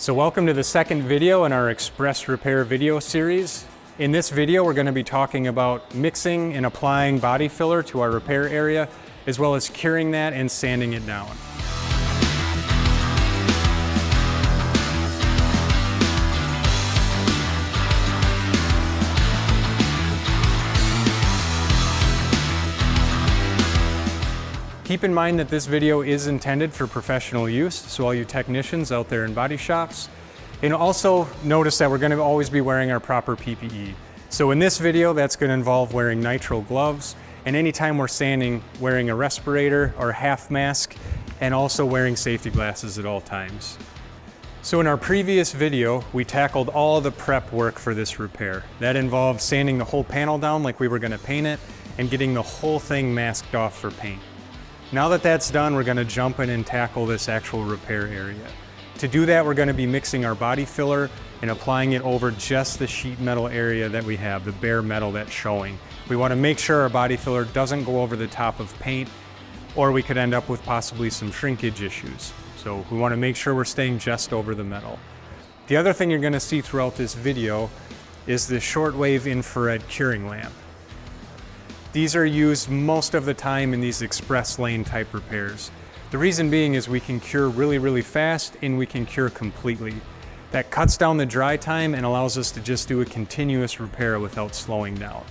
So welcome to the second video in our Express Repair video series. In this video, we're going to be talking about mixing and applying body filler to our repair area, as well as curing that and sanding it down. Keep in mind that this video is intended for professional use, so all you technicians out there in body shops. And also notice that we're going to always be wearing our proper PPE. So in this video, that's going to involve wearing nitrile gloves, and anytime we're sanding, wearing a respirator or half mask, and also wearing safety glasses at all times. So in our previous video, we tackled all the prep work for this repair. That involved sanding the whole panel down like we were going to paint it, and getting the whole thing masked off for paint. Now that that's done, we're going to jump in and tackle this actual repair area. To do that, we're going to be mixing our body filler and applying it over just the sheet metal area that we have, the bare metal that's showing. We want to make sure our body filler doesn't go over the top of paint, or we could end up with possibly some shrinkage issues. So we want to make sure we're staying just over the metal. The other thing you're going to see throughout this video is the shortwave infrared curing lamp. These are used most of the time in these express lane type repairs. The reason being is we can cure really fast and we can cure completely. That cuts down the dry time and allows us to just do a continuous repair without slowing down.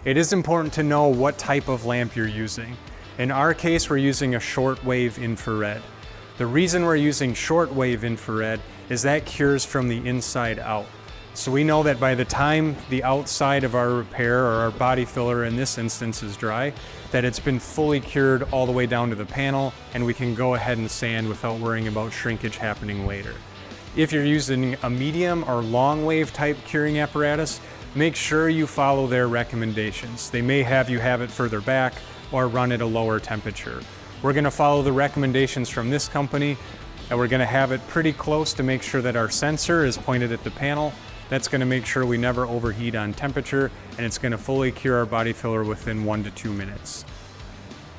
It is important to know what type of lamp you're using. In our case, we're using a shortwave infrared. The reason we're using shortwave infrared is that cures from the inside out. So we know that by the time the outside of our repair, or our body filler in this instance, is dry, that it's been fully cured all the way down to the panel, and we can go ahead and sand without worrying about shrinkage happening later. If you're using a medium or long wave type curing apparatus, make sure you follow their recommendations. They may have you have it further back or run at a lower temperature. We're going to follow the recommendations from this company, and we're going to have it pretty close to make sure that our sensor is pointed at the panel. That's going to make sure we never overheat on temperature, and it's going to fully cure our body filler within 1 to 2 minutes.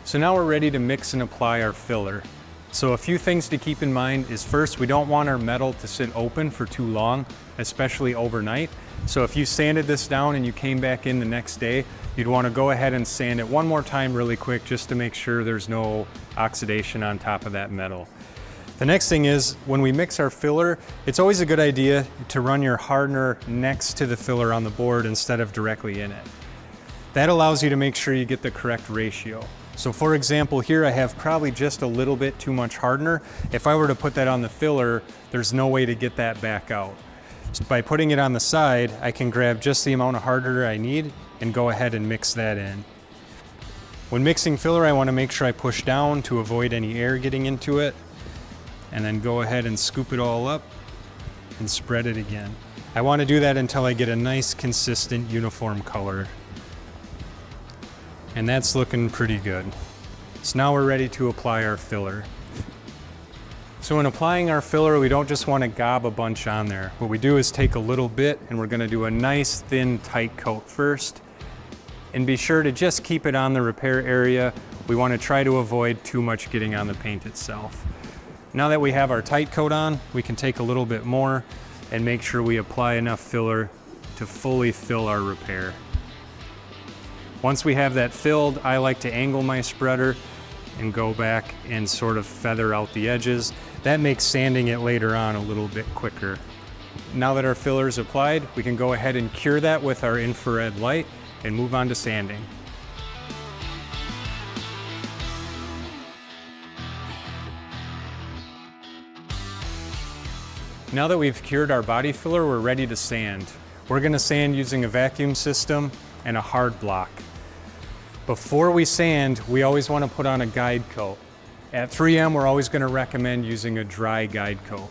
So now we're ready to mix and apply our filler. So a few things to keep in mind is, first, we don't want our metal to sit open for too long, especially overnight. So if you sanded this down and you came back in the next day, you'd want to go ahead and sand it one more time really quick just to make sure there's no oxidation on top of that metal. The next thing is, when we mix our filler, it's always a good idea to run your hardener next to the filler on the board instead of directly in it. That allows you to make sure you get the correct ratio. So for example, here I have probably just a little bit too much hardener. If I were to put that on the filler, there's no way to get that back out. So by putting it on the side, I can grab just the amount of hardener I need and go ahead and mix that in. When mixing filler, I want to make sure I push down to avoid any air getting into it, and then go ahead and scoop it all up and spread it again. I want to do that until I get a nice, consistent, uniform color. And that's looking pretty good. So now we're ready to apply our filler. So when applying our filler, we don't just want to gob a bunch on there. What we do is take a little bit, and we're going to do a nice, thin, tight coat first. And be sure to just keep it on the repair area. We want to try to avoid too much getting on the paint itself. Now that we have our tight coat on, we can take a little bit more and make sure we apply enough filler to fully fill our repair. Once we have that filled, I like to angle my spreader and go back and sort of feather out the edges. That makes sanding it later on a little bit quicker. Now that our filler is applied, we can go ahead and cure that with our infrared light and move on to sanding. Now that we've cured our body filler, we're ready to sand. We're going to sand using a vacuum system and a hard block. Before we sand, we always want to put on a guide coat. At 3M, we're always going to recommend using a dry guide coat.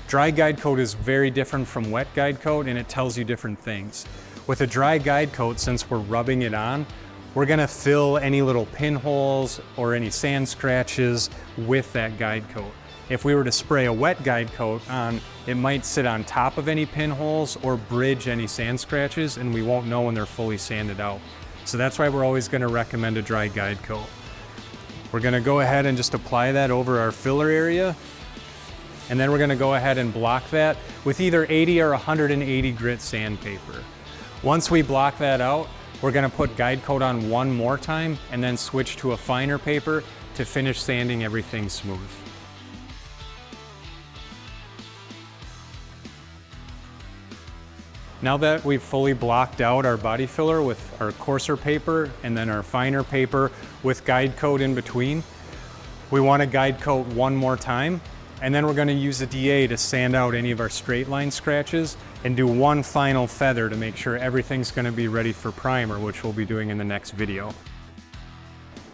Dry guide coat is very different from wet guide coat, and it tells you different things. With a dry guide coat, since we're rubbing it on, we're going to fill any little pinholes or any sand scratches with that guide coat. If we were to spray a wet guide coat on, it might sit on top of any pinholes or bridge any sand scratches, and we won't know when they're fully sanded out. So that's why we're always going to recommend a dry guide coat. We're going to go ahead and just apply that over our filler area, And then we're gonna go ahead and block that with either 80 or 180 grit sandpaper. Once we block that out, we're gonna put guide coat on one more time and then switch to a finer paper to finish sanding everything smooth. Now that we've fully blocked out our body filler with our coarser paper and then our finer paper with guide coat in between, we want to guide coat one more time, and then we're going to use a DA to sand out any of our straight line scratches and do one final feather to make sure everything's going to be ready for primer, which we'll be doing in the next video.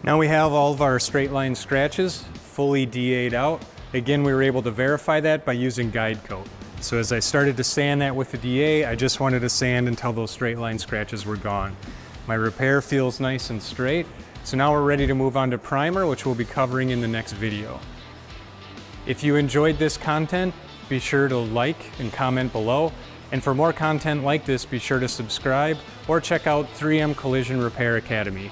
Now we have all of our straight line scratches fully DA'd out. Again, we were able to verify that by using guide coat. So as I started to sand that with the DA, I just wanted to sand until those straight line scratches were gone. My repair feels nice and straight. So now we're ready to move on to primer, which we'll be covering in the next video. If you enjoyed this content, be sure to like and comment below. And for more content like this, be sure to subscribe or check out 3M Collision Repair Academy.